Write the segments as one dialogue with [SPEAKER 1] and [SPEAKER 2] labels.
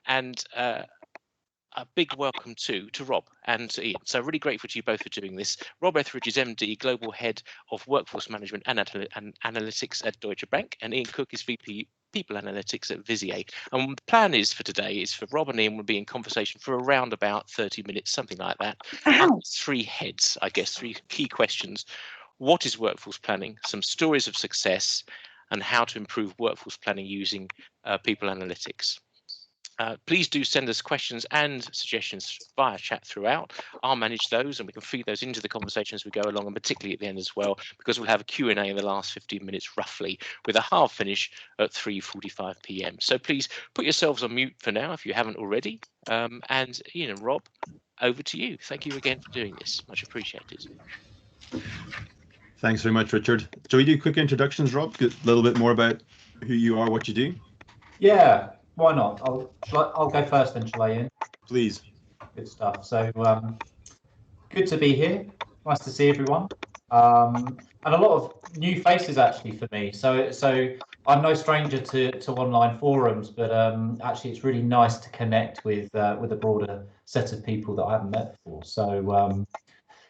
[SPEAKER 1] and a big welcome to Rob and Ian. So really grateful to you both for doing this. Rob Etheridge is MD, Global Head of Workforce Management and Analytics at Deutsche Bank, and Ian Cook is VP People Analytics at Visier. And the plan is for today is for Rob and Ian will be in conversation for around about 30 minutes, something like that. Three heads, I guess, three key questions. What is workforce planning? Some stories of success, and how to improve workforce planning using people analytics. Please do send us questions and suggestions via chat throughout. I'll manage those and we can feed those into the conversation as we go along, and particularly at the end as well, because we'll have a Q&A in the last 15 minutes roughly, with a hard finish at 3:45 p.m. So please put yourselves on mute for now if you haven't already. And Ian and Rob, over to you. Thank you again for doing this. Much appreciated.
[SPEAKER 2] Thanks very much, Richard. Shall we do quick introductions, Rob? A little bit more about who you are, what you do?
[SPEAKER 3] Yeah. Why not? I'll go first then, shall I, Ian? Please. Good stuff. So good to be here. Nice to see everyone. And a lot of new faces actually for me. So I'm no stranger to online forums, but actually it's really nice to connect with a broader set of people that I haven't met before. So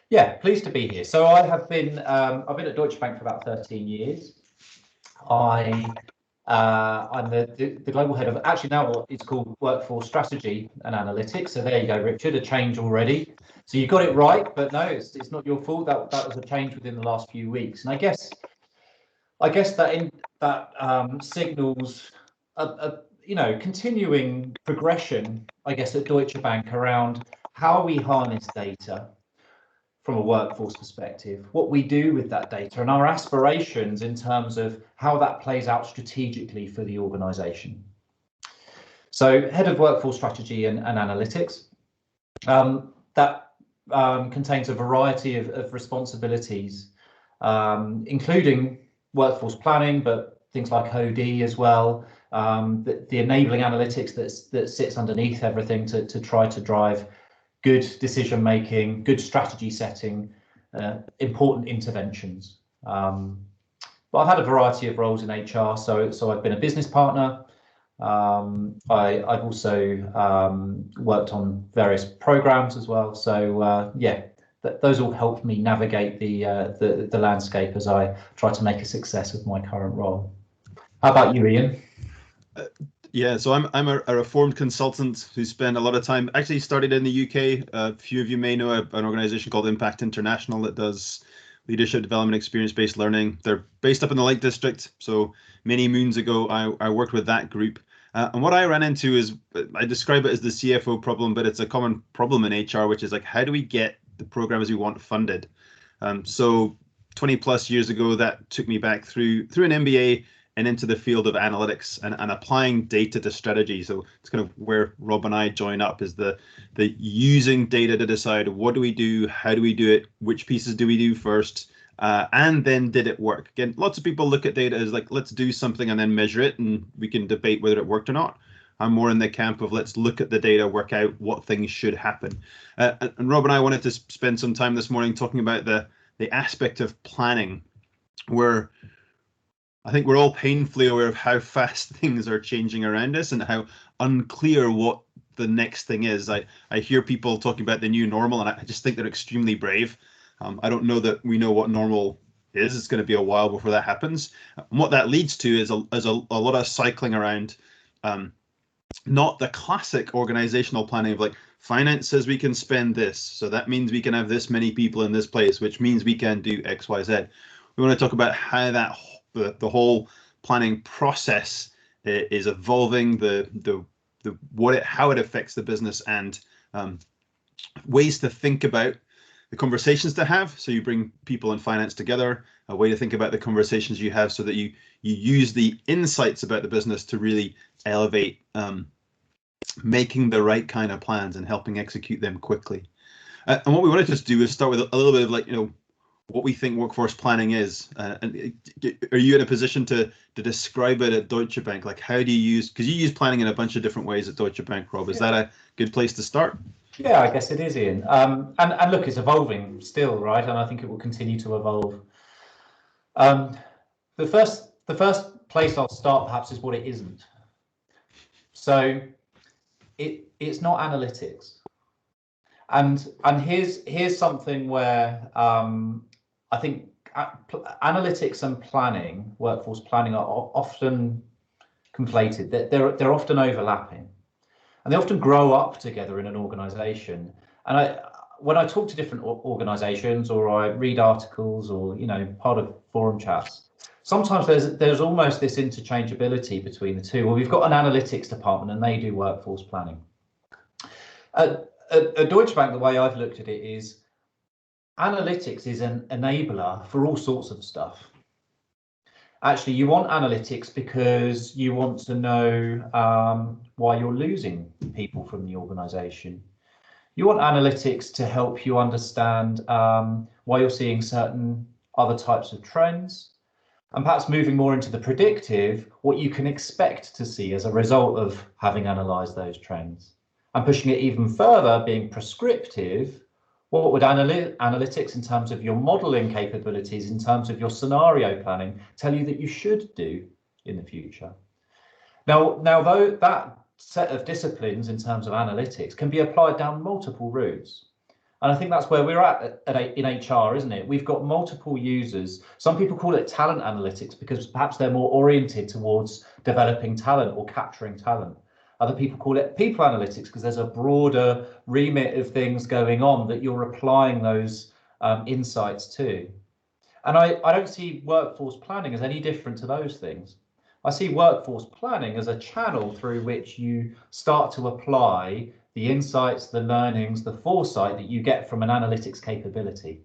[SPEAKER 3] yeah, pleased to be here. So I've been at Deutsche Bank for about 13 years. I'm the global head of, actually now what it's called Workforce Strategy and Analytics. So there you go, Richard, a change already. So you got it right, but no, it's not your fault. That was a change within the last few weeks. And I guess that signals a continuing progression, I guess, at Deutsche Bank around how we harness data from a workforce perspective, what we do with that data, and our aspirations in terms of how that plays out strategically for the organisation. So, head of workforce strategy and analytics, that contains a variety of responsibilities, including workforce planning, but things like OD as well, the enabling analytics that sits underneath everything to try to drive good decision making, good strategy setting, important interventions. But I've had a variety of roles in HR. So I've been a business partner. I've also worked on various programs as well. So yeah, those all help me navigate the landscape as I try to make a success of my current role. How about you, Ian?
[SPEAKER 2] Yeah, so I'm a reformed consultant who spent a lot of time, actually started in the UK. A few of you may know an organization called Impact International that does leadership development, experience-based learning. They're based up in the Lake District. So many moons ago, I worked with that group. And what I ran into is, I describe it as the CFO problem, but it's a common problem in HR, which is like, how do we get the programs we want funded? So 20 plus years ago, that took me back through an MBA and into the field of analytics and applying data to strategy. So it's kind of where Rob and I join up, is the using data to decide what do we do, how do we do it, which pieces do we do first, and then did it work? Again, lots of people look at data as like, let's do something and then measure it, and we can debate whether it worked or not. I'm more in the camp of let's look at the data, work out what things should happen. And Rob and I wanted to spend some time this morning talking about the aspect of planning, where I think we're all painfully aware of how fast things are changing around us and how unclear what the next thing is. I hear people talking about the new normal, and I just think they're extremely brave. I don't know that we know what normal is. It's going to be a while before that happens. And what that leads to is a lot of cycling around, not the classic organizational planning of like, finance says we can spend this, so that means we can have this many people in this place, which means we can do X, Y, Z. We want to talk about how that the whole planning process is evolving, how it affects the business, and ways to think about the conversations to have. So you bring people in finance together, a way to think about the conversations you have so that you use the insights about the business to really elevate making the right kind of plans and helping execute them quickly. And what we want to just do is start with a little bit of like, what we think workforce planning is. And are you in a position to describe it at Deutsche Bank? Like, how do you use, because you use planning in a bunch of different ways at Deutsche Bank, Rob. Is that a good place to start?
[SPEAKER 3] Yeah, I guess it is, Ian. And look, it's evolving still, right? And I think it will continue to evolve. The first place I'll start perhaps is what it isn't. So it's not analytics. And here's something where I think analytics and planning, workforce planning, are often conflated. They're often overlapping, and they often grow up together in an organization. And when I talk to different organizations, or I read articles, or part of forum chats, sometimes there's almost this interchangeability between the two. Well, we've got an analytics department and they do workforce planning. At Deutsche Bank, the way I've looked at it is analytics is an enabler for all sorts of stuff. Actually, you want analytics because you want to know why you're losing people from the organization. You want analytics to help you understand why you're seeing certain other types of trends, and perhaps moving more into the predictive, what you can expect to see as a result of having analysed those trends. And pushing it even further, being prescriptive, what would analytics in terms of your modelling capabilities, in terms of your scenario planning, tell you that you should do in the future? Now though that set of disciplines in terms of analytics can be applied down multiple routes. And I think that's where we're at in HR, isn't it? We've got multiple users. Some people call it talent analytics because perhaps they're more oriented towards developing talent or capturing talent. Other people call it people analytics because there's a broader remit of things going on that you're applying those insights to. And I don't see workforce planning as any different to those things. I see workforce planning as a channel through which you start to apply the insights, the learnings, the foresight that you get from an analytics capability.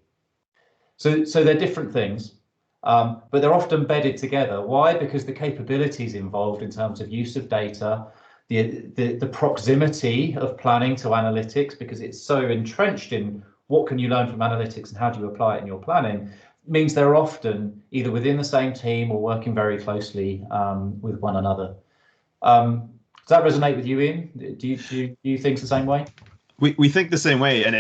[SPEAKER 3] So they're different things, but they're often bedded together. Why? Because the capabilities involved in terms of use of data, the proximity of planning to analytics, because it's so entrenched in what can you learn from analytics and how do you apply it in your planning, means they're often either within the same team or working very closely with one another. Does that resonate with you, Ian? Do you think the same way?
[SPEAKER 2] We think the same way, and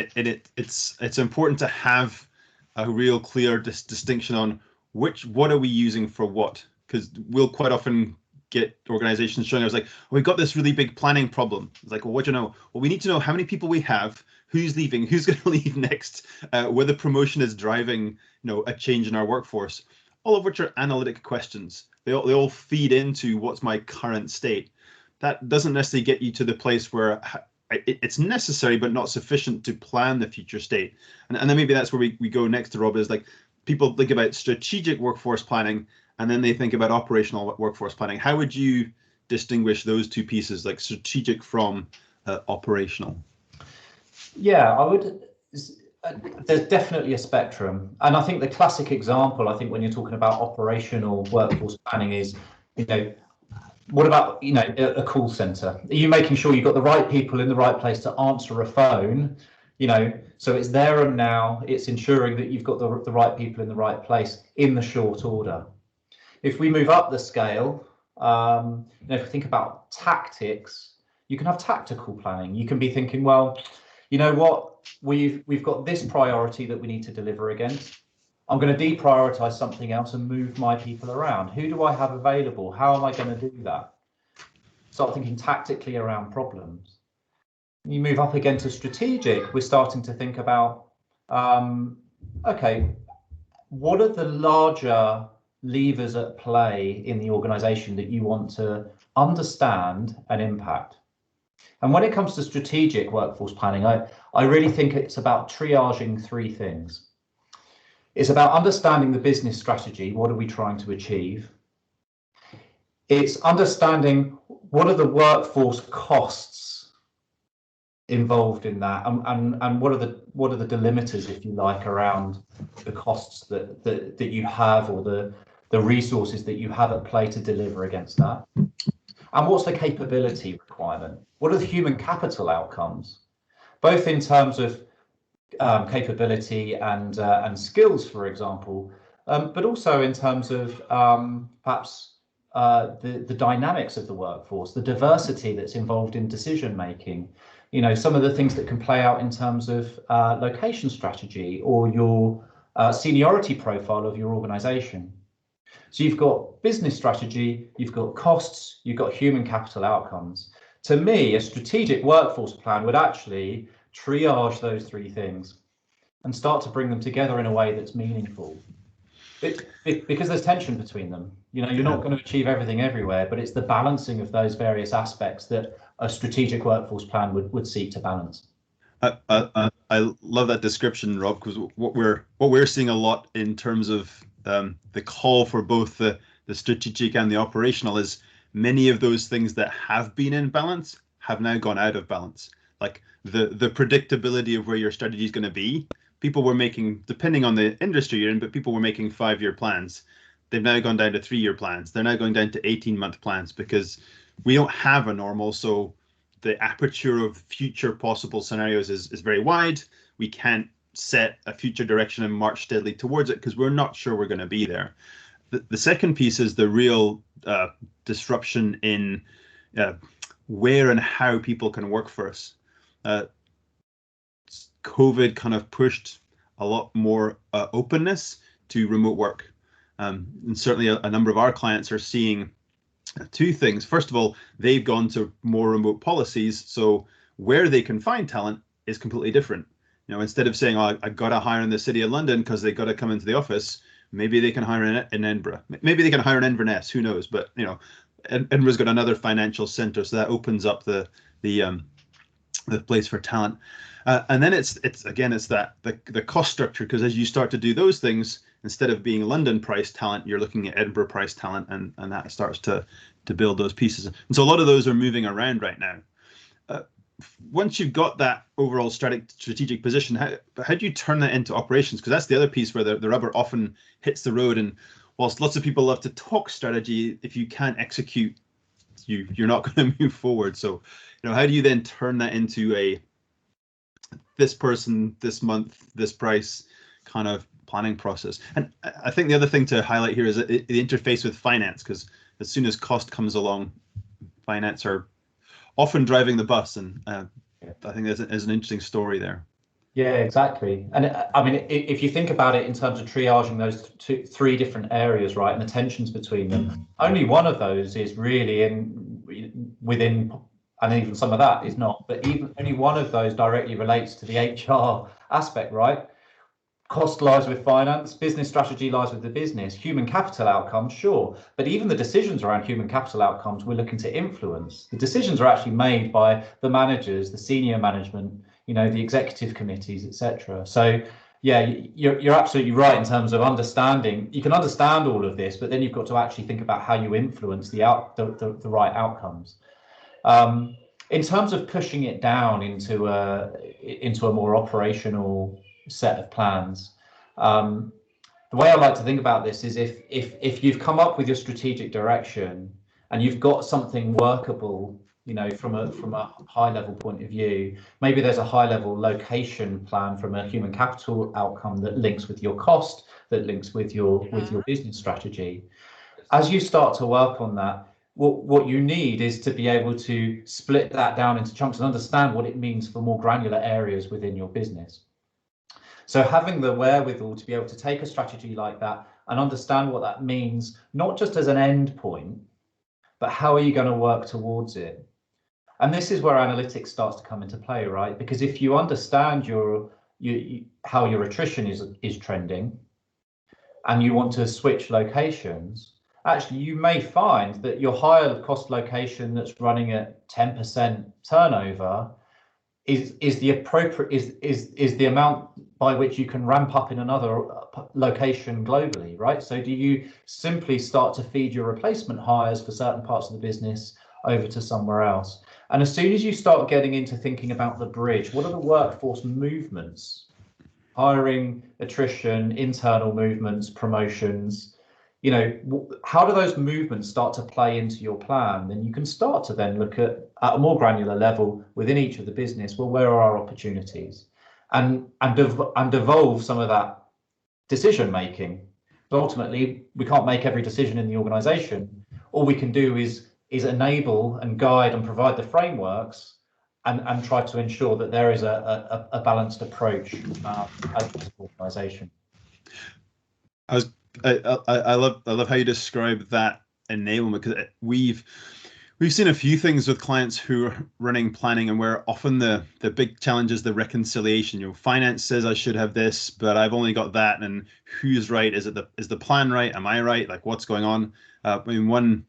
[SPEAKER 2] it's important to have a real clear distinction on what are we using for what, because we'll quite often get organizations showing us like, oh, we've got this really big planning problem. It's like, well, what do you know? Well, we need to know how many people we have, who's leaving, who's going to leave next, whether promotion is driving, a change in our workforce, all of which are analytic questions. They all feed into what's my current state. That doesn't necessarily get you to the place where it's necessary but not sufficient to plan the future state. And then maybe that's where we go next to Rob, is like people think about strategic workforce planning and then they think about operational workforce planning. How would you distinguish those two pieces, like strategic from operational?
[SPEAKER 3] Yeah, I would. There's definitely a spectrum. And I think the classic example, I think when you're talking about operational workforce planning is, what about, a call center? Are you making sure you've got the right people in the right place to answer a phone? So it's there and now. It's ensuring that you've got the right people in the right place in the short order. If we move up the scale, if we think about tactics, you can have tactical planning. You can be thinking, well, you know what, we've got this priority that we need to deliver against. I'm going to deprioritize something else and move my people around. Who do I have available? How am I going to do that? Start thinking tactically around problems. You move up again to strategic. We're starting to think about, okay, what are the larger levers at play in the organization that you want to understand and impact? And when it comes to strategic workforce planning, I really think it's about triaging three things. It's about understanding the business strategy. What are we trying to achieve? It's understanding what are the workforce costs involved in that, and what are the delimiters, if you like, around the costs that you have, or the resources that you have at play to deliver against that. And what's the capability requirement? What are the human capital outcomes, both in terms of capability and skills, for example, but also in terms of perhaps the dynamics of the workforce, the diversity that's involved in decision making, some of the things that can play out in terms of location strategy or your seniority profile of your organization. So you've got business strategy, you've got costs, you've got human capital outcomes. To me, a strategic workforce plan would actually triage those three things and start to bring them together in a way that's meaningful. Because there's tension between them. You know, you're not going to achieve everything everywhere, but it's the balancing of those various aspects that a strategic workforce plan would seek to balance.
[SPEAKER 2] I love that description, Rob, because what we're seeing a lot in terms of the call for both the strategic and the operational is many of those things that have been in balance have now gone out of balance. Like the predictability of where your strategy is going to be. People were making, depending on the industry you're in, but people were making 5-year plans. They've now gone down to 3-year plans. They're now going down to 18-month plans because we don't have a normal. So the aperture of future possible scenarios is very wide. We can't set a future direction and march steadily towards it because we're not sure we're going to be there. The second piece is the real disruption in where and how people can work for us. COVID kind of pushed a lot more openness to remote work. And certainly a number of our clients are seeing two things. First of all, they've gone to more remote policies. So where they can find talent is completely different. You know, instead of saying, oh, I got to hire in the city of London because they got to come into the office, maybe they can hire in Edinburgh. Maybe they can hire in Inverness, who knows? But, you know, Edinburgh's got another financial center. So that opens up the place for talent. And then it's that the cost structure, because as you start to do those things, instead of being London price talent, you're looking at Edinburgh price talent, and that starts to build those pieces. And so a lot of those are moving around right now. Once you've got that overall strategic position, how do you turn that into operations? Because that's the other piece where the rubber often hits the road. And whilst lots of people love to talk strategy, if you can't execute, you're not going to move forward. So, you know, how do you then turn that into a this person, this month, this price kind of planning process? And I think the other thing to highlight here is the interface with finance, because as soon as cost comes along, finance are often driving the bus. And I think there's an interesting story there.
[SPEAKER 3] Yeah, exactly. And I mean, if you think about it in terms of triaging those three different areas, right, and the tensions between them, only one of those is really within, and even some of that is not, but even only one of those directly relates to the HR aspect, right? Cost lies with finance, business strategy lies with the business, human capital outcomes, sure. But even the decisions around human capital outcomes we're looking to influence. The decisions are actually made by the managers, the senior management, you know, the executive committees, etc. So yeah, you're absolutely right in terms of understanding. You can understand all of this, but then you've got to actually think about how you influence the right outcomes. In terms of pushing it down into a more operational set of plans, the way I like to think about this is if you've come up with your strategic direction and you've got something workable, you know, from a high level point of view, maybe there's a high level location plan from a human capital outcome that links with your cost, that links with your business strategy. As you start to work on that, what you need is to be able to split that down into chunks and understand what it means for more granular areas within your business. So having the wherewithal to be able to take a strategy like that and understand what that means, not just as an end point, but how are you going to work towards it? And this is where analytics starts to come into play, right? Because if you understand how your attrition is trending, and you want to switch locations, actually you may find that your higher cost location that's running at 10% turnover is the appropriate is the amount by which you can ramp up in another location globally, right? So do you simply start to feed your replacement hires for certain parts of the business over to somewhere else? And as soon as you start getting into thinking about the bridge, what are the workforce movements? Hiring, attrition, internal movements, promotions, you know, how do those movements start to play into your plan? Then you can start to then look at a more granular level within each of the business, well, where are our opportunities? And evolve some of that decision making. But ultimately, we can't make every decision in the organization. All we can do is enable and guide and provide the frameworks and try to ensure that there is a balanced approach as an organization.
[SPEAKER 2] I love how you describe that enablement, because We've seen a few things with clients who are running planning, and where often the big challenge is the reconciliation. Finance says I should have this, but I've only got that, and who's right? Is the plan right? Am I right? Like, what's going on? One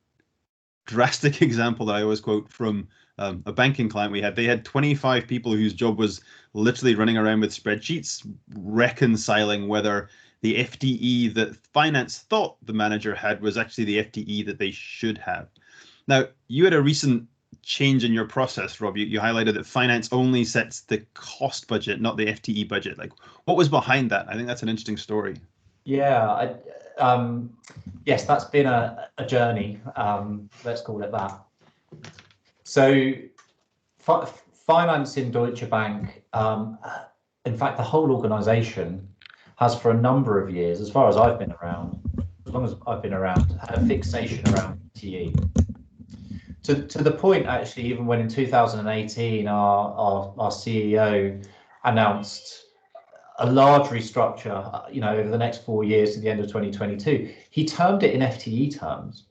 [SPEAKER 2] drastic example that I always quote from a banking client we had, they had 25 people whose job was literally running around with spreadsheets, reconciling whether the FTE that finance thought the manager had was actually the FTE that they should have. Now, you had a recent change in your process, Rob. You highlighted that finance only sets the cost budget, not the FTE budget. Like, what was behind that? I think that's an interesting story.
[SPEAKER 3] Yeah, yes, that's been a journey. Let's call it that. So, finance in Deutsche Bank, in fact, the whole organisation has, for a number of years, as far as I've been around, as long as I've been around, had a fixation around FTE. To the point, actually, even when in 2018 our CEO announced a large restructure, over the next 4 years to the end of 2022, he termed it in FTE terms,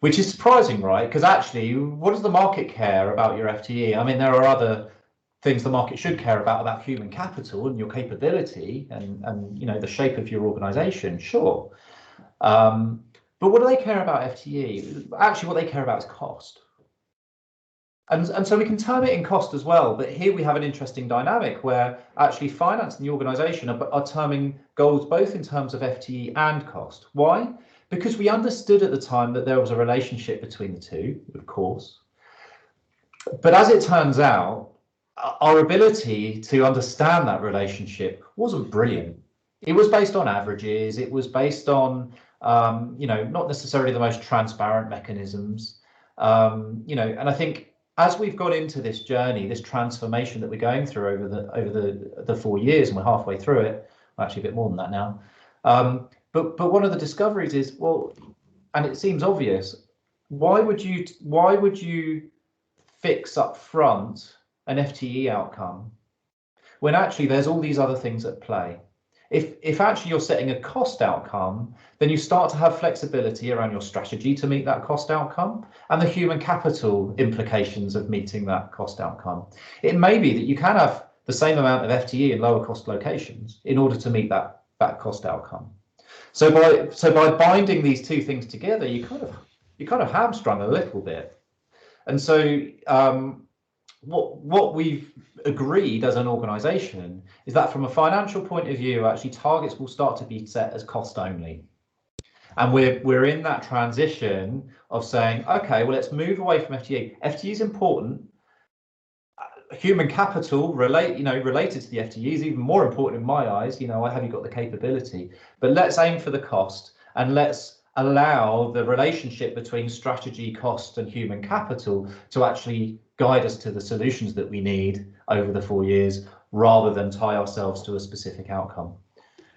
[SPEAKER 3] which is surprising, right? Because actually, what does the market care about your FTE? I mean, there are other things the market should care about human capital and your capability and the shape of your organization, sure. But what do they care about FTE? Actually, what they care about is cost. And so we can term it in cost as well. But here we have an interesting dynamic where actually finance and the organization are terming goals both in terms of FTE and cost. Why? Because we understood at the time that there was a relationship between the two, of course. But as it turns out, our ability to understand that relationship wasn't brilliant. It was based on averages. It was based on not necessarily the most transparent mechanisms, and I think as we've got into this journey, this transformation that we're going through over the 4 years, and we're halfway through it, well, actually a bit more than that now. But one of the discoveries is, well, and it seems obvious, why would you fix up front an FTE outcome when actually there's all these other things at play? If actually you're setting a cost outcome, then you start to have flexibility around your strategy to meet that cost outcome and the human capital implications of meeting that cost outcome. It may be that you can have the same amount of FTE in lower cost locations in order to meet that cost outcome. So by binding these two things together, you kind of hamstrung a little bit. And so what we've agreed as an organization is that from a financial point of view, actually targets will start to be set as cost only. And we're in that transition of saying, okay, well, let's move away from FTE. FTE is important. Human capital related to the FTE is even more important in my eyes. Have you got the capability? But let's aim for the cost, and let's allow the relationship between strategy, cost, and human capital to actually guide us to the solutions that we need over the 4 years, rather than tie ourselves to a specific outcome.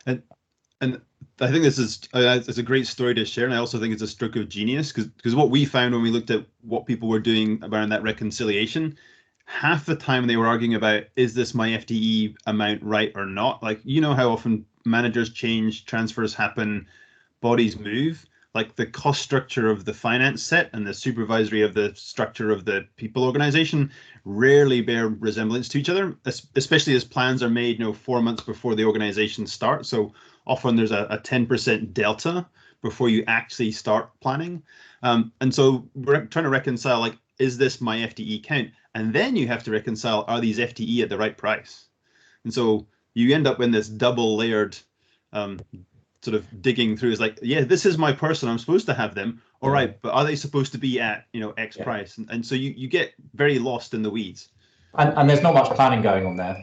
[SPEAKER 2] And I think this is it's a great story to share, and I also think it's a stroke of genius, because what we found when we looked at what people were doing around that reconciliation, half the time they were arguing about, is this my FTE amount right or not? Like, how often managers change, transfers happen, bodies move. Like, the cost structure of the finance set and the supervisory of the structure of the people organization rarely bear resemblance to each other, especially as plans are made 4 months before the organization starts. So often there's a 10% delta before you actually start planning. And so we're trying to reconcile, like, is this my FTE count? And then you have to reconcile, are these FTE at the right price? And so you end up in this double layered sort of digging through. Is like, yeah, this is my person, I'm supposed to have them, all right, but are they supposed to be at X price? And so you get very lost in the weeds,
[SPEAKER 3] and there's not much planning going on there.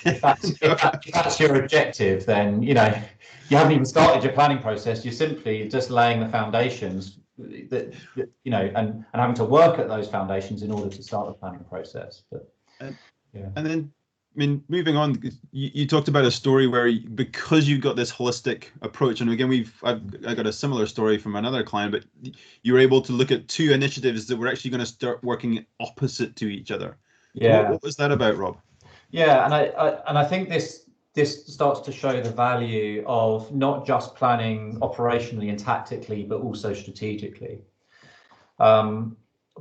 [SPEAKER 3] If that's your objective, then you haven't even started your planning process. You're simply just laying the foundations that and having to work at those foundations in order to start the planning process.
[SPEAKER 2] And then, I mean, moving on, you talked about a story where, because you got this holistic approach, and again, I got a similar story from another client, but you were able to look at two initiatives that were actually going to start working opposite to each other.
[SPEAKER 3] Yeah.
[SPEAKER 2] So what was that about, Rob?
[SPEAKER 3] Yeah, and I think this starts to show the value of not just planning operationally and tactically, but also strategically.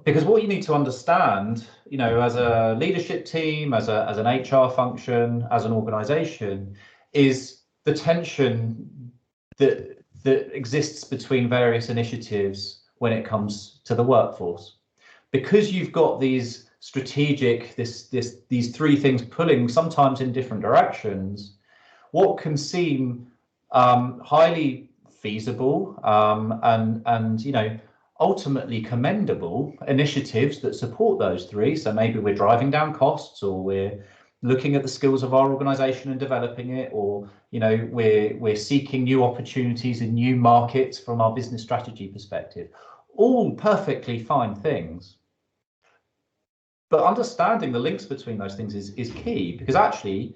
[SPEAKER 3] Because what you need to understand, as a leadership team, as an HR function, as an organization, is the tension that exists between various initiatives when it comes to the workforce. Because you've got these strategic, these three things pulling sometimes in different directions, what can seem highly feasible and ultimately commendable initiatives that support those three. So maybe we're driving down costs, or we're looking at the skills of our organization and developing it, or we're seeking new opportunities in new markets from our business strategy perspective. All perfectly fine things. But understanding the links between those things is key, because actually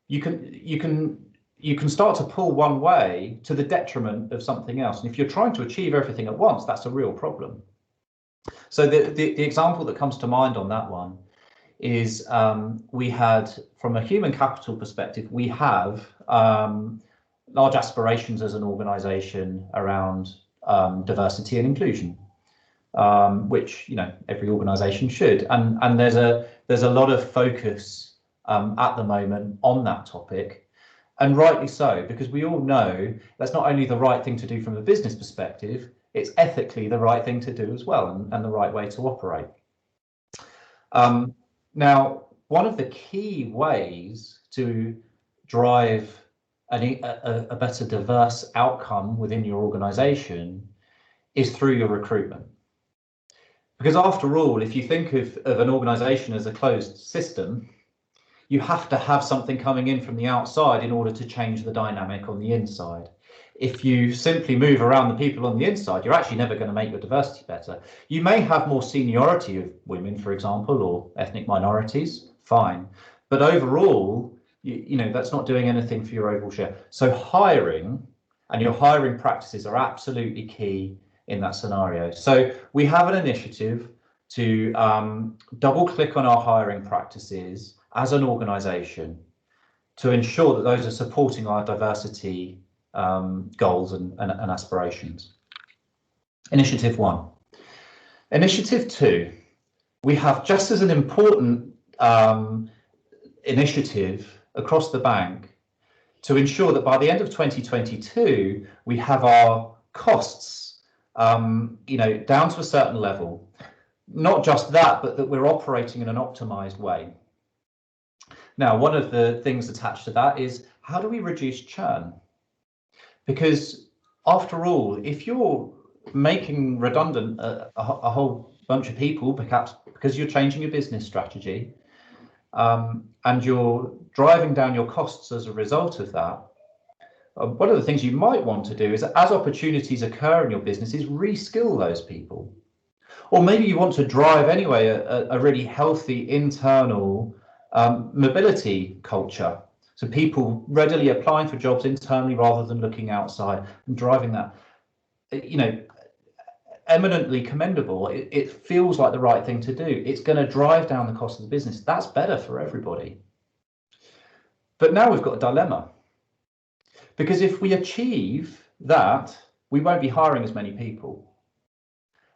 [SPEAKER 3] you can start to pull one way to the detriment of something else. And if you're trying to achieve everything at once, that's a real problem. So the example that comes to mind on that one is we had, from a human capital perspective, we have large aspirations as an organization around diversity and inclusion. Which every organisation should, and there's a lot of focus at the moment on that topic, and rightly so, because we all know that's not only the right thing to do from a business perspective, it's ethically the right thing to do as well, and the right way to operate. Now, one of the key ways to drive a better diverse outcome within your organisation is through your recruitment. Because after all, if you think of an organisation as a closed system, you have to have something coming in from the outside in order to change the dynamic on the inside. If you simply move around the people on the inside, you're actually never going to make your diversity better. You may have more seniority of women, for example, or ethnic minorities, fine. But overall, that's not doing anything for your overall share. So hiring and your hiring practices are absolutely key in that scenario. So we have an initiative to double click on our hiring practices as an organisation to ensure that those are supporting our diversity goals and aspirations. Initiative 1. Initiative 2, we have just as an important initiative across the bank to ensure that by the end of 2022, we have our costs down to a certain level. Not just that, but that we're operating in an optimized way. Now, one of the things attached to that is, how do we reduce churn? Because after all, if you're making redundant a whole bunch of people, perhaps because you're changing your business strategy, and you're driving down your costs as a result of that, one of the things you might want to do is, as opportunities occur in your business, is reskill those people. Or maybe you want to drive anyway a really healthy internal mobility culture. So people readily applying for jobs internally rather than looking outside, and driving that, eminently commendable. It feels like the right thing to do. It's going to drive down the cost of the business. That's better for everybody. But now we've got a dilemma. Because if we achieve that, we won't be hiring as many people.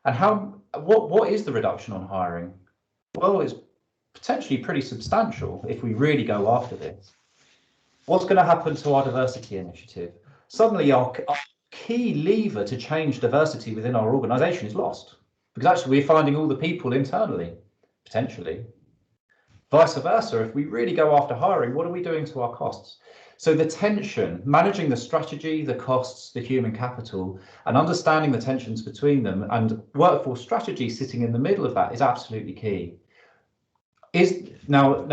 [SPEAKER 3] And what is the reduction on hiring? Well, it's potentially pretty substantial if we really go after this. What's going to happen to our diversity initiative? Suddenly our key lever to change diversity within our organisation is lost, because actually we're finding all the people internally, potentially. Vice versa, if we really go after hiring, what are we doing to our costs? So the tension, managing the strategy, the costs, the human capital, and understanding the tensions between them, and workforce strategy sitting in the middle of that, is absolutely key. Now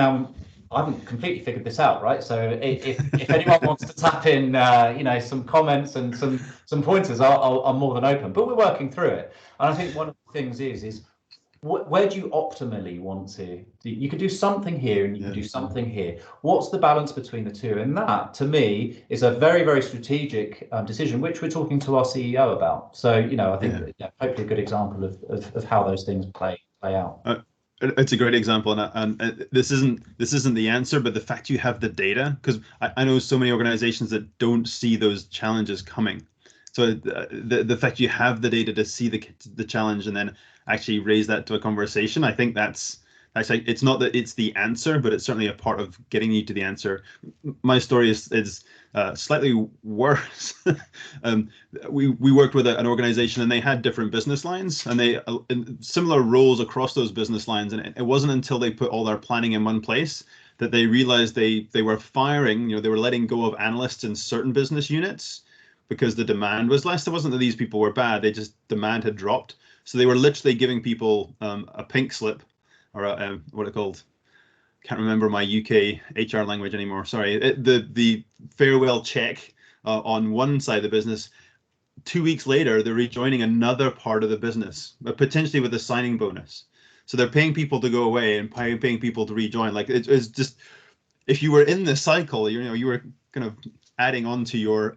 [SPEAKER 3] I haven't completely figured this out, right? So if anyone wants to tap in, some comments and some pointers, I'm more than open. But we're working through it, and I think one of the things is where do you optimally want to? You could do something here and you can do something here. What's the balance between the two? And that, to me, is a very, very strategic decision, which we're talking to our CEO about. So, I think hopefully a good example of how those things play out.
[SPEAKER 2] It's a great example, and this isn't the answer, but the fact you have the data, because I know so many organizations that don't see those challenges coming. So the fact you have the data to see the challenge and then actually raise that to a conversation. I think that's like, it's not that it's the answer, but it's certainly a part of getting you to the answer. My story is slightly worse. We worked with an organization, and they had different business lines, and they similar roles across those business lines. And it wasn't until they put all their planning in one place that they realized they were firing, they were letting go of analysts in certain business units because the demand was less. It wasn't that these people were bad, they just, demand had dropped. So they were literally giving people a pink slip, or what it called. Can't remember my UK HR language anymore. Sorry, the farewell check on one side of the business. 2 weeks later, they're rejoining another part of the business, but potentially with a signing bonus. So they're paying people to go away and paying people to rejoin. Like it's just, if you were in the cycle, you were kind of adding on to your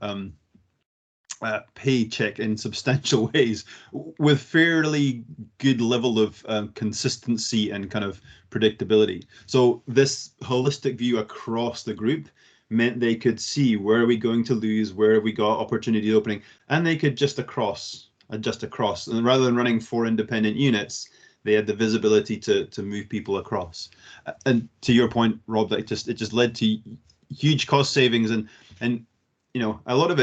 [SPEAKER 2] paycheck in substantial ways with fairly good level of consistency and kind of predictability. So this holistic view across the group meant they could see where are we going to lose, where have we got opportunity opening, and they could adjust across. And rather than running 4 independent units, they had the visibility to move people across. And to your point, Rob, that it just led to huge cost savings, and a lot of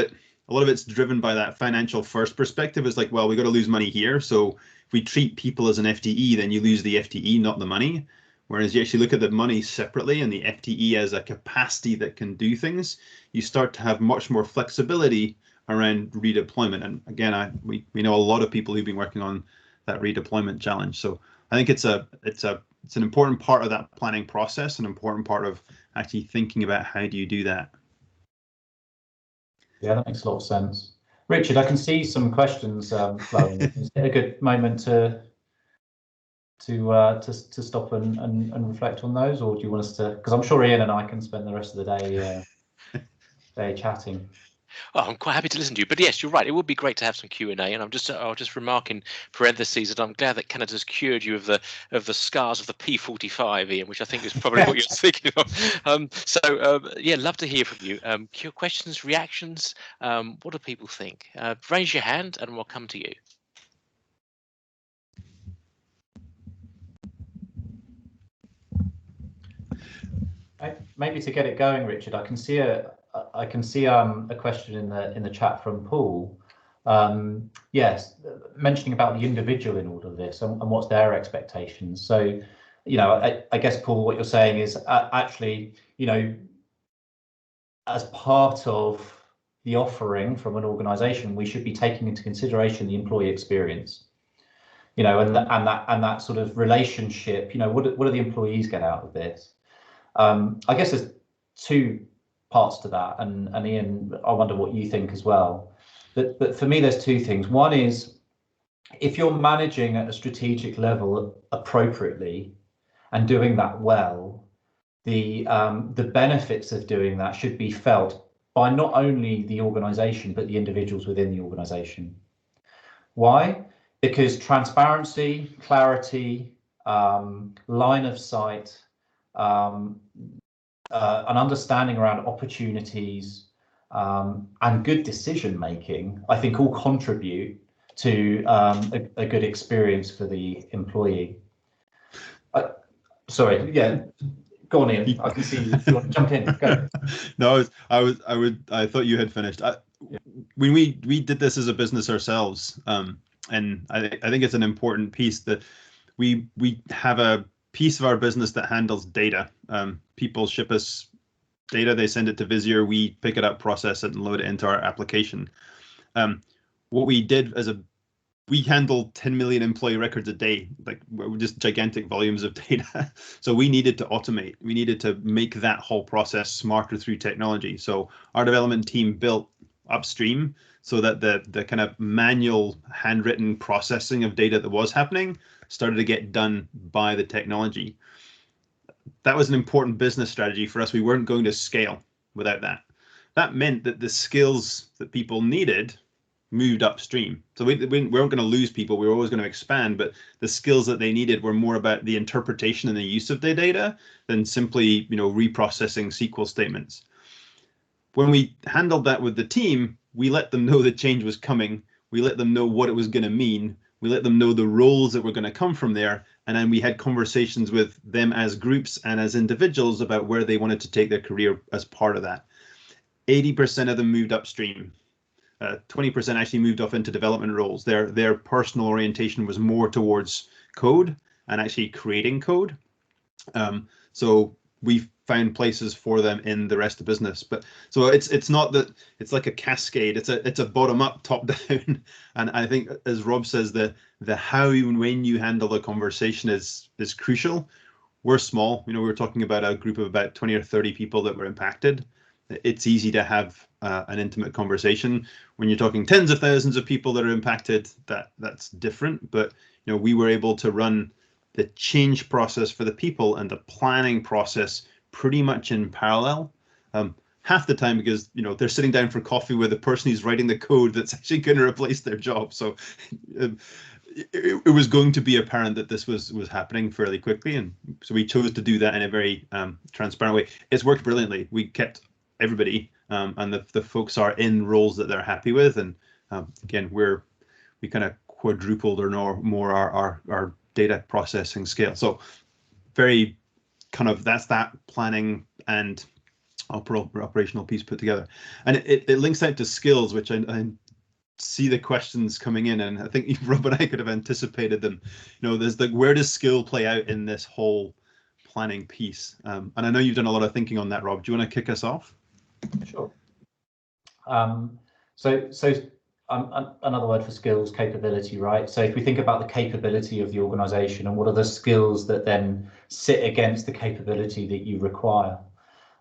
[SPEAKER 2] it's driven by that financial first perspective. It's like, well, we got to lose money here, so if we treat people as an FTE, then you lose the FTE, not the money. Whereas you actually look at the money separately and the FTE as a capacity that can do things, you start to have much more flexibility around redeployment. And again, we know a lot of people who've been working on that redeployment challenge. So I think it's an important part of that planning process, an important part of actually thinking about how do you do that.
[SPEAKER 3] Yeah, that makes a lot of sense. Richard, I can see some questions flowing. Is it a good moment to stop and reflect on those, or do you want us to? Because I'm sure Ian and I can spend the rest of the day chatting.
[SPEAKER 1] Well, I'm quite happy to listen to you, but yes, you're right. It would be great to have some Q&A, and I'll just remark in parentheses that I'm glad that Canada's cured you of the scars of the P45, Ian, which I think is probably what you're thinking of. Yeah, love to hear from you. Your questions, reactions. What do people think? Raise your hand, and we'll come to you.
[SPEAKER 3] Maybe to get it going, Richard, I can see a question in the chat from Paul. Yes, mentioning about the individual in all of this and what's their expectations. So, I guess, Paul, what you're saying is actually, as part of the offering from an organisation, we should be taking into consideration the employee experience. And that sort of relationship. What do the employees get out of this? I guess there's 2 parts to that, and Ian, I wonder what you think as well. But for me, there's 2 things. One is, if you're managing at a strategic level appropriately and doing that well, the benefits of doing that should be felt by not only the organisation but the individuals within the organisation. Why? Because transparency, clarity, line of sight, an understanding around opportunities and good decision making, I think, all contribute to a good experience for the employee. Sorry, yeah, go on, Ian. I can see you. If you want to jump in, go.
[SPEAKER 2] No, I thought you had finished. When we did this as a business ourselves, and I think it's an important piece that we have a piece of our business that handles data. People ship us data, they send it to Visier, we pick it up, process it, and load it into our application. What we did we handle 10 million employee records a day, like just gigantic volumes of data. So we needed to automate. We needed to make that whole process smarter through technology. So our development team built upstream so that the kind of manual handwritten processing of data that was happening started to get done by the technology. That was an important business strategy for us. We weren't going to scale without that. That meant that the skills that people needed moved upstream. So we weren't going to lose people. We were always going to expand, but the skills that they needed were more about the interpretation and the use of the data than simply, reprocessing SQL statements. When we handled that with the team, we let them know the change was coming. We let them know what it was going to mean. We let them know the roles that were going to come from there. And then we had conversations with them as groups and as individuals about where they wanted to take their career as part of that. 80% of them moved upstream. 20% actually moved off into development roles. Their personal orientation was more towards code and actually creating code. So we found places for them in the rest of the business. But so it's not that it's like a cascade. It's a bottom up, top down. And I think, as Rob says, the how and when you handle the conversation is crucial. We're small. We were talking about a group of about 20 or 30 people that were impacted. It's easy to have an intimate conversation. When you're talking tens of thousands of people that are impacted, that's different. But we were able to run the change process for the people and the planning process pretty much in parallel. Half the time because they're sitting down for coffee with the person who's writing the code that's actually going to replace their job. So it was going to be apparent that this was happening fairly quickly, and so we chose to do that in a very transparent way. It's worked brilliantly. We kept everybody, and the folks are in roles that they're happy with, and again we kind of quadrupled or more our data processing scale. So very kind of that's that planning and operational piece put together, and it links out to skills, which I see the questions coming in, and I think Rob and I could have anticipated them. There's where does skill play out in this whole planning piece? And I know you've done a lot of thinking on that, Rob. Do you want to kick us off?
[SPEAKER 3] Sure. Another word for skills, capability, right? So if we think about the capability of the organization and what are the skills that then sit against the capability that you require.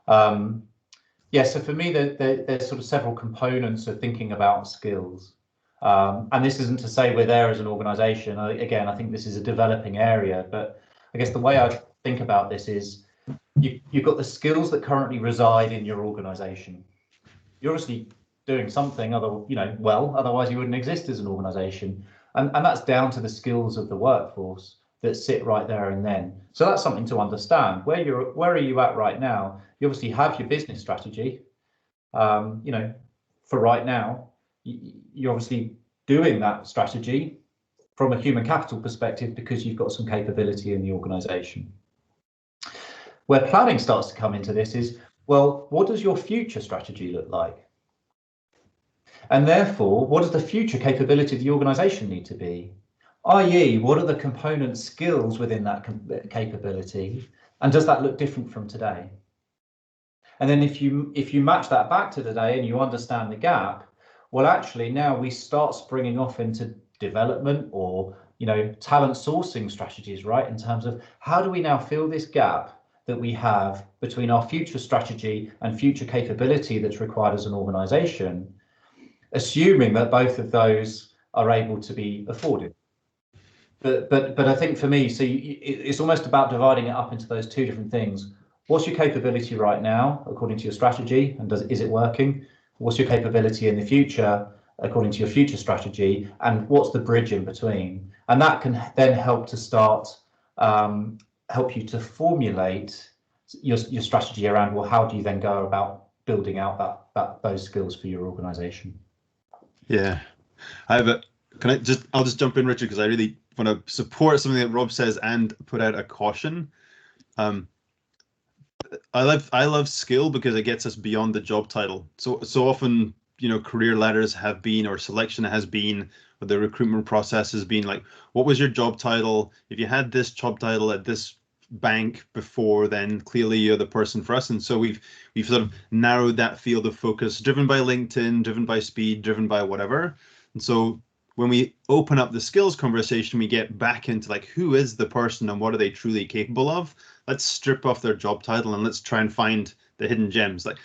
[SPEAKER 3] So for me, there's sort of several components of thinking about skills. And this isn't to say we're there as an organization. Again, I think this is a developing area, but I guess the way I think about this is you've got the skills that currently reside in your organization. You're obviously doing something otherwise you wouldn't exist as an organization, and that's down to the skills of the workforce that sit right there and then. So that's something to understand. Where are you at right now? You obviously have your business strategy. For right now, you're obviously doing that strategy from a human capital perspective because you've got some capability in the organization. Where planning starts to come into this is, well, what does your future strategy look like? And therefore, what does the future capability of the organization need to be? i.e., what are the component skills within that capability? And does that look different from today? And then if you match that back to today and you understand the gap, well, actually now we start springing off into development or talent sourcing strategies, right? In terms of how do we now fill this gap that we have between our future strategy and future capability that's required as an organization, assuming that both of those are able to be afforded. But I think for me, it's almost about dividing it up into those two different things. What's your capability right now, according to your strategy, and is it working? What's your capability in the future, according to your future strategy, and what's the bridge in between? And that can then help to start, help you to formulate your strategy around, well, how do you then go about building out those skills for your organization?
[SPEAKER 2] Yeah, I'll just jump in, Richard, because I really want to support something that Rob says and put out a caution. I love skill because it gets us beyond the job title. So often, career ladders have been, or selection has been, or the recruitment process has been like, what was your job title? If you had this job title at this bank before, then clearly you're the person for us. And so we've sort of narrowed that field of focus, driven by LinkedIn, driven by speed, driven by whatever. And so when we open up the skills conversation, we get back into like, who is the person and what are they truly capable of? Let's strip off their job title and let's try and find the hidden gems. Like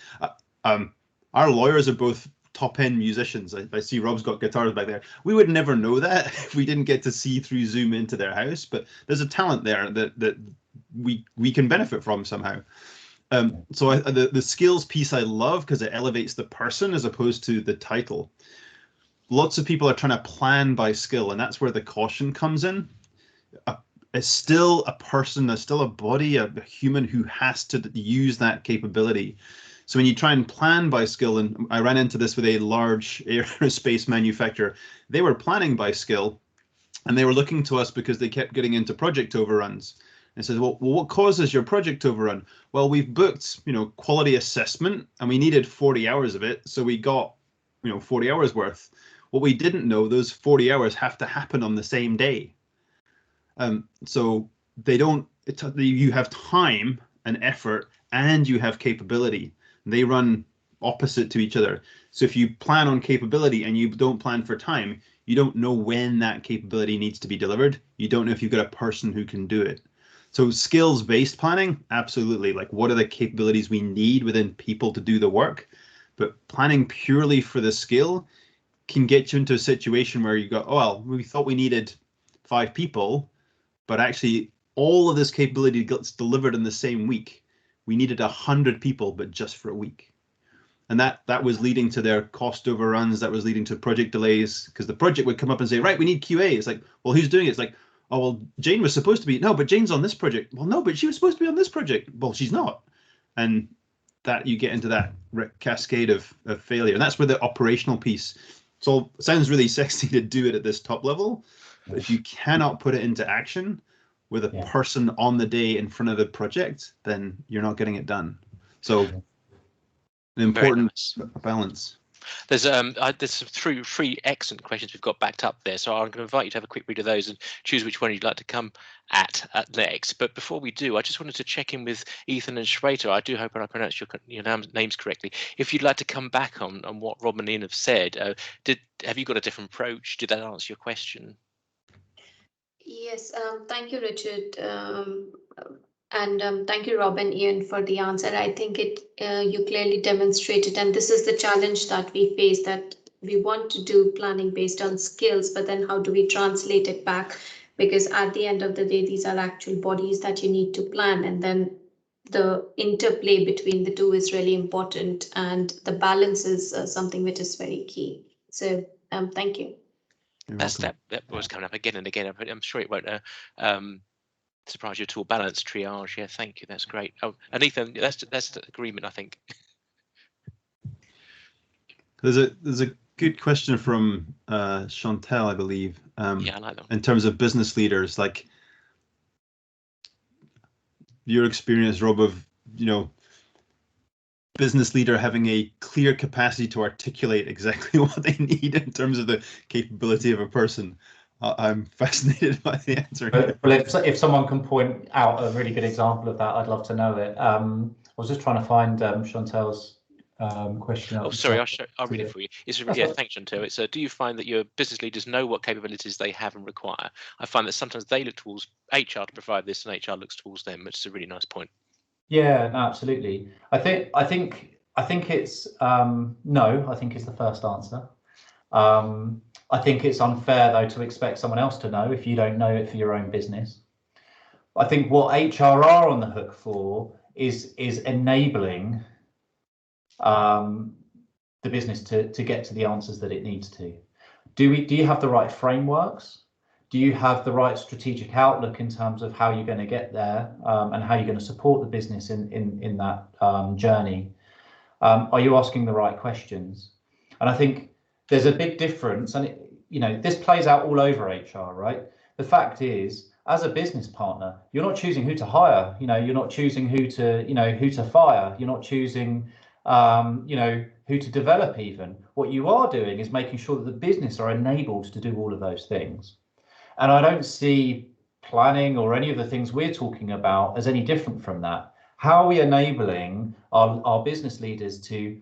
[SPEAKER 2] our lawyers are both top-end musicians. I see Rob's got guitars back there. We would never know that if we didn't get to see through Zoom into their house, but there's a talent there that we can benefit from somehow. So the skills piece I love because it elevates the person as opposed to the title. Lots of people are trying to plan by skill, and that's where the caution comes in. It's still a person, there's still a body, a human who has to use that capability. So when you try and plan by skill, and I ran into this with a large aerospace manufacturer, they were planning by skill, And they were looking to us because they kept getting into project overruns. And said, well, what causes your project overrun? Well, we've booked, quality assessment, and we needed 40 hours of it. So we got, 40 hours worth. What we didn't know, those 40 hours have to happen on the same day. So they don't, you have time and effort, and you have capability. They run opposite to each other. So if you plan on capability and you don't plan for time, you don't know when that capability needs to be delivered. You don't know if you've got a person who can do it. So skills-based planning, absolutely. Like, what are the capabilities we need within people to do the work? But planning purely for the skill can get you into a situation where you go, oh, well, we thought we needed 5 people, but actually all of this capability gets delivered in the same week. We needed 100 people, but just for a week. And that was leading to their cost overruns. That was leading to project delays, because the project would come up and say, right, we need QA. It's like, well, who's doing it? It's like, oh, well, Jane was supposed to be. No, but Jane's on this project. Well, no, but she was supposed to be on this project. Well, she's not. And that you get into that cascade of failure. And that's where the operational piece. So it sounds really sexy to do it at this top level. But if you cannot put it into action with a person on the day in front of the project, then you're not getting it done. So an important balance.
[SPEAKER 1] There's three excellent questions we've got backed up there, so I'm going to invite you to have a quick read of those and choose which one you'd like to come at next. But before we do, I just wanted to check in with Ethan and Schrader. I do hope I pronounced your names correctly. If you'd like to come back on what Rob and Ian have said, have you got a different approach? Did that answer your question?
[SPEAKER 4] Yes, thank you, Richard. And thank you, Rob and Ian, for the answer. I think you clearly demonstrated, and this is the challenge that we face, that we want to do planning based on skills, but then how do we translate it back? Because at the end of the day, these are actual bodies that you need to plan, and then the interplay between the two is really important, and the balance is something which is very key. So thank you.
[SPEAKER 1] That was coming up again and again. I'm sure it won't surprise you at all. Balance, triage. Yeah, thank you. That's great. Oh, and Ethan, that's the agreement, I think.
[SPEAKER 2] There's a good question from Chantel, I believe.
[SPEAKER 1] Yeah, I like that.
[SPEAKER 2] In terms of business leaders, like your experience, Rob, of business leader having a clear capacity to articulate exactly what they need in terms of the capability of a person. I'm fascinated by the answer.
[SPEAKER 3] Well, if someone can point out a really good example of that, I'd love to know it. I was just trying to find Chantel's question.
[SPEAKER 1] Oh, sorry, I'll read it for you. Thanks, Chantel. It's do you find that your business leaders know what capabilities they have and require? I find that sometimes they look towards HR to provide this, and HR looks towards them, which is a really nice point.
[SPEAKER 3] Yeah, no, absolutely. I think it's no. I think it's the first answer. I think it's unfair, though, to expect someone else to know if you don't know it for your own business. I think what HR are on the hook for is enabling the business to get to the answers that it needs to. Do you have the right frameworks? Do you have the right strategic outlook in terms of how you're going to get there and how you're going to support the business in that journey? Are you asking the right questions? And I think there's a big difference, and this plays out all over HR, right? The fact is, as a business partner, you're not choosing who to hire. You're not choosing who to fire. You're not choosing, who to develop even. What you are doing is making sure that the business are enabled to do all of those things. And I don't see planning or any of the things we're talking about as any different from that. How are we enabling our business leaders to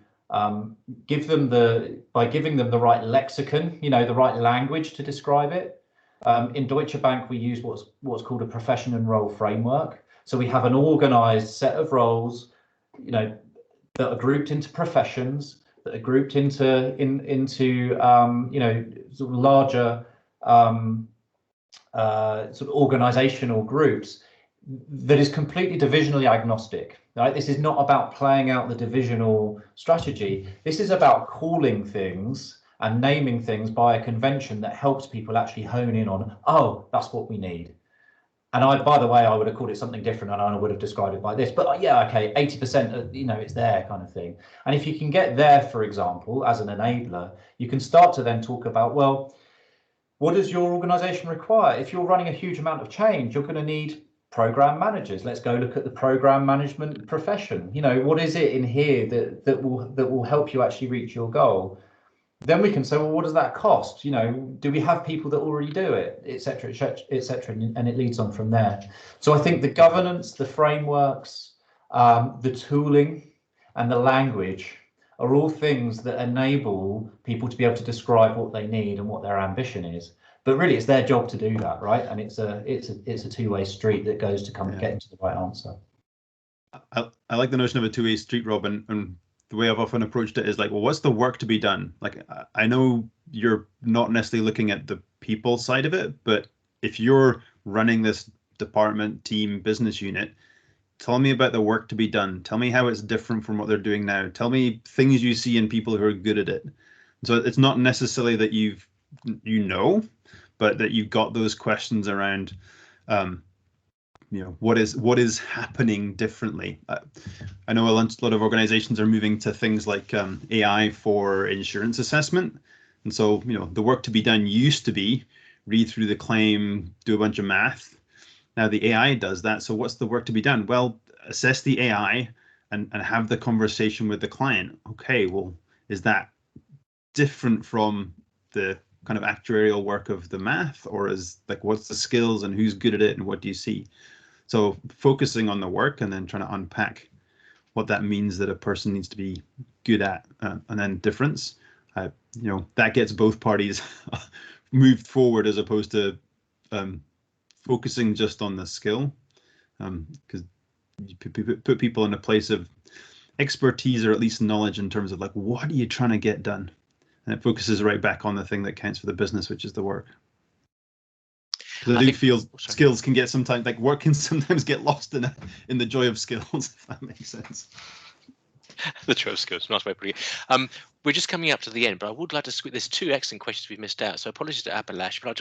[SPEAKER 3] giving them the right lexicon, the right language to describe it? In Deutsche Bank, we use what's called a profession and role framework. So we have an organized set of roles, that are grouped into professions, that are grouped into sort of larger sort of organizational groups that is completely divisionally agnostic. Right? This is not about playing out the divisional strategy. This is about calling things and naming things by a convention that helps people actually hone in on, oh, that's what we need. And by the way, I would have called it something different, and I would have described it like this. But yeah, okay, 80%, it's there kind of thing. And if you can get there, for example, as an enabler, you can start to then talk about, well, What does your organization require? If you're running a huge amount of change, you're going to need program managers. Let's go look at the program management profession. You know, what is it in here that will help you actually reach your goal? Then we can say, well, what does that cost? You know, do we have people that already do it, et cetera, et cetera, and it leads on from there. So I think the governance, the frameworks, the tooling, and the language are all things that enable people to be able to describe what they need and what their ambition is. But really, it's their job to do that, right? And it's a two-way street that goes to getting to the right answer.
[SPEAKER 2] I like the notion of a two-way street, Rob, and the way I've often approached it is like, well, what's the work to be done? Like, I know you're not necessarily looking at the people side of it, but if you're running this department, team, business unit, tell me about the work to be done. Tell me how it's different from what they're doing now. Tell me things you see in people who are good at it. So it's not necessarily that you know, but that you've got those questions around, you know, what is happening differently. I know a lot of organizations are moving to things like AI for insurance assessment. And so, you know, the work to be done used to be read through the claim, do a bunch of math. Now the AI does that. So what's the work to be done? Well, assess the AI and have the conversation with the client. Okay, well, is that different from the kind of actuarial work of the math, or is like, what's the skills and who's good at it and what do you see? So focusing on the work and then trying to unpack what that means that a person needs to be good at, and then difference, you know, that gets both parties moved forward as opposed to focusing just on the skill, because you put people in a place of expertise or at least knowledge in terms of like, what are you trying to get done? And it focuses right back on the thing that counts for the business, which is the work. Because I do feel skills can get sometimes, like work can sometimes get lost in the joy of skills, if that makes sense.
[SPEAKER 1] The joy of skills, nice way of putting it. We're just coming up to the end, but I would like to squeeze. There's two excellent questions we've missed out, so apologies to Abhilash. But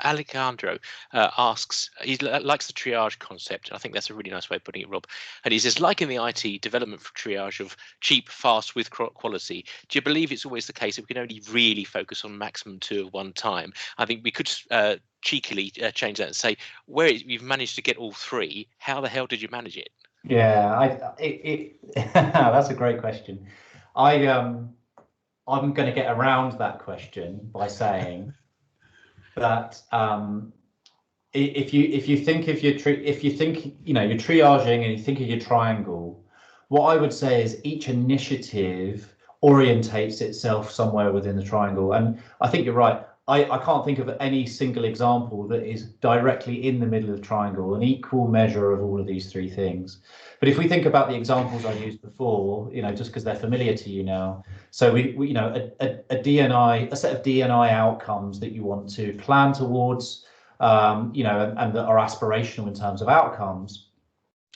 [SPEAKER 1] Alejandro asks, he likes the triage concept. I think that's a really nice way of putting it, Rob. And he says, like in the IT development for triage of cheap, fast with quality, do you believe it's always the case that we can only really focus on maximum 2 at one time? I think we could cheekily change that and say, where you've managed to get all 3, how the hell did you manage it?
[SPEAKER 3] Yeah, that's a great question. I'm going to get around that question by saying that if you think you're triaging and you think of your triangle, what I would say is each initiative orientates itself somewhere within the triangle. And I think you're right. I can't think of any single example that is directly in the middle of the triangle, an equal measure of all of these 3 things. But if we think about the examples I used before, you know, just because they're familiar to you now, so we you know, a set of D&I outcomes that you want to plan towards, you know, and that are aspirational in terms of outcomes,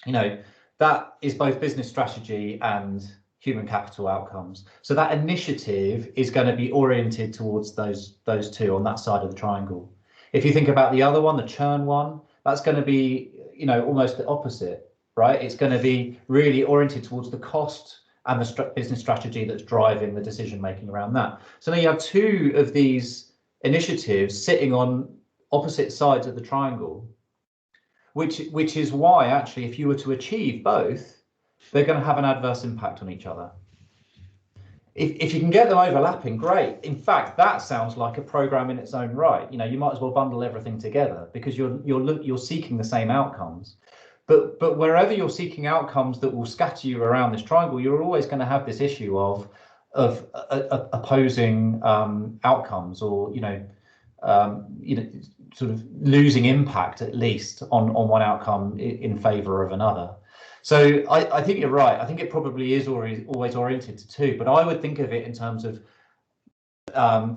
[SPEAKER 3] you know, that is both business strategy and human capital outcomes. So that initiative is going to be oriented towards those 2 on that side of the triangle. If you think about the other one, the churn one, that's going to be, you know, almost the opposite, right? It's going to be really oriented towards the cost and the business strategy that's driving the decision making around that. So now you have 2 of these initiatives sitting on opposite sides of the triangle, which is why actually, if you were to achieve both, they're going to have an adverse impact on each other. If you can get them overlapping, great. In fact, that sounds like a program in its own right. You know, you might as well bundle everything together because you're seeking the same outcomes. But wherever you're seeking outcomes that will scatter you around this triangle, you're always going to have this issue of opposing outcomes, or you know, sort of losing impact at least on one outcome in favour of another. So I think you're right. I think it probably is always oriented to 2, but I would think of it in terms of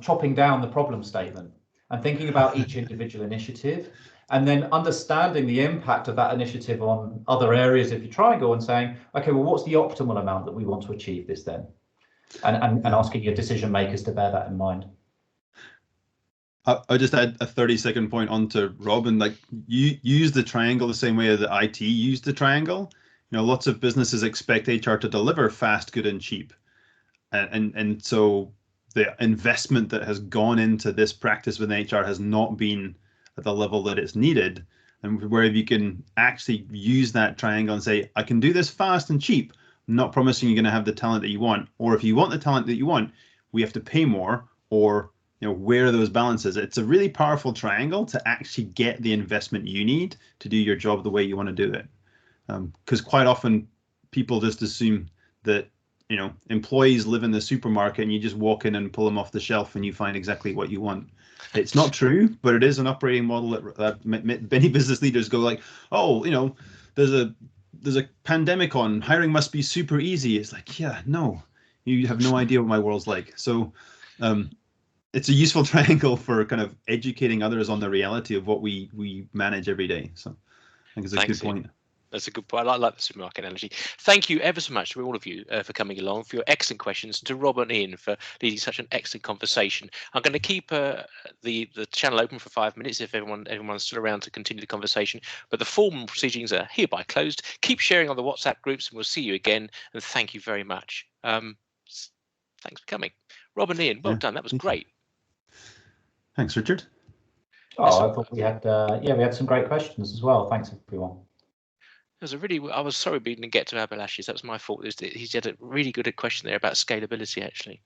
[SPEAKER 3] chopping down the problem statement and thinking about each individual initiative, and then understanding the impact of that initiative on other areas of your triangle and saying, okay, well, what's the optimal amount that we want to achieve this then? And asking your decision makers to bear that in mind.
[SPEAKER 2] I'll just add a 30-second point onto Rob, and like, you use the triangle the same way that IT used the triangle. You know, lots of businesses expect HR to deliver fast, good, and cheap, and so the investment that has gone into this practice within HR has not been at the level that it's needed. And where you can actually use that triangle and say, I can do this fast and cheap, I'm not promising you're going to have the talent that you want. Or if you want the talent that you want, we have to pay more, or where are those balances? It's a really powerful triangle to actually get the investment you need to do your job the way you want to do it. Because quite often people just assume that employees live in the supermarket and you just walk in and pull them off the shelf and you find exactly what you want. It's not true, but it is an operating model that many business leaders go like, oh, there's a pandemic on, hiring must be super easy. It's like, yeah, no, you have no idea what my world's like. So it's a useful triangle for kind of educating others on the reality of what we manage every day. So I think it's a good point.
[SPEAKER 1] That's a good point. I like the supermarket analogy. Thank you ever so much to all of you for coming along, for your excellent questions, to Rob and Ian for leading such an excellent conversation. I'm going to keep the channel open for 5 minutes if everyone's still around to continue the conversation. But the formal proceedings are hereby closed. Keep sharing on the WhatsApp groups, and we'll see you again. And thank you very much. Thanks for coming, Rob and Ian. Well done. That was great.
[SPEAKER 2] Thanks, Richard.
[SPEAKER 3] Oh, I thought we had we had some great questions as well. Thanks, everyone.
[SPEAKER 1] I was sorry we didn't get to Abhilash's. That was my fault. He's had a really good question there about scalability, actually.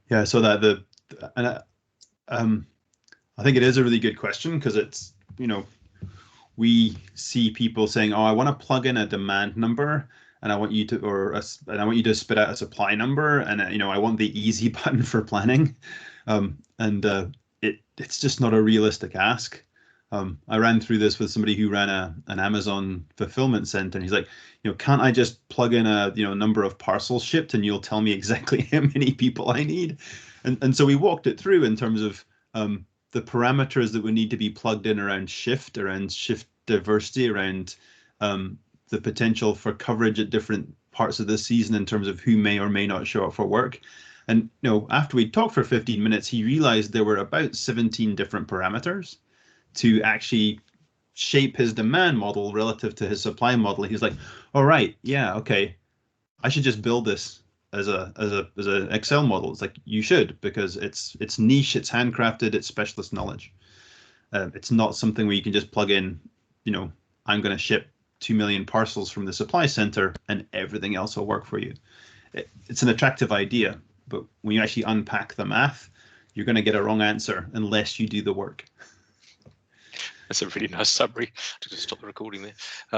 [SPEAKER 2] Yeah, so I think it is a really good question, because it's, we see people saying, oh, I want to plug in a demand number and I want you to spit out a supply number, and I want the easy button for planning, it's just not a realistic ask. I ran through this with somebody who ran an Amazon fulfillment center, and he's like, can't I just plug in a number of parcels shipped and you'll tell me exactly how many people I need? And so we walked it through in terms of the parameters that would need to be plugged in around shift diversity, around the potential for coverage at different parts of the season in terms of who may or may not show up for work. And after we talked for 15 minutes, he realized there were about 17 different parameters to actually shape his demand model relative to his supply model. He's like, all right, yeah, okay, I should just build this as an Excel model. It's like, you should, because it's niche, it's handcrafted, it's specialist knowledge. It's not something where you can just plug in, I'm going to ship 2 million parcels from the supply center and everything else will work for you. It's an attractive idea, but when you actually unpack the math, you're going to get a wrong answer unless you do the work.
[SPEAKER 1] That's a really nice summary. I'm just going to stop the recording there.